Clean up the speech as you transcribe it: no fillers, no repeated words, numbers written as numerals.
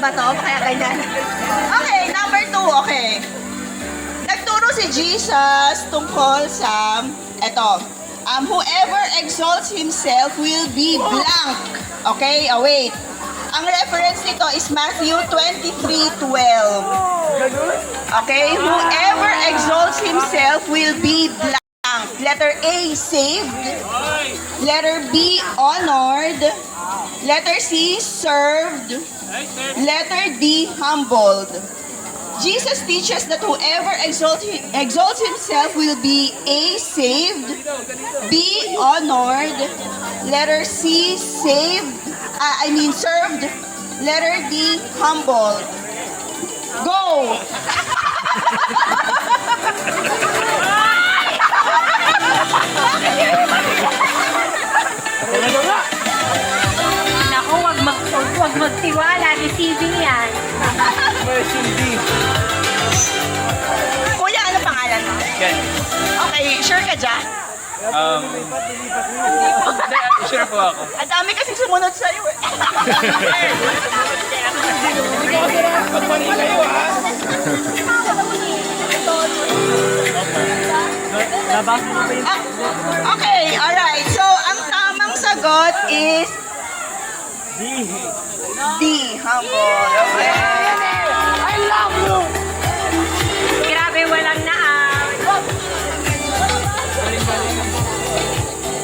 ba to? Kaya ganyan. Okay, number 2, okay. Nagturo si Jesus tungkol sa, eto, whoever exalts himself will be blank. Okay, wait. Ang reference nito is Matthew 23:12. Okay, whoever exalts himself will be blank. Letter A, saved. Letter B, honored. Letter C, served. Letter D, humbled. Jesus teaches that whoever exalts himself will be A, saved. B, honored. Letter C, saved. Served. Letter D, humbled. Go! Naku, wag magtiwala. Deceiving yan. Version D. Kuya, ano pangalan mo? Yan. Okay, sure ka dyan? Hindi, sure po ako. Ang dami kasi sumunod sa'yo eh. Pag mali kayo, ha? Okay, alright. So, ang tamang sagot is D, humble. Okay. I love you!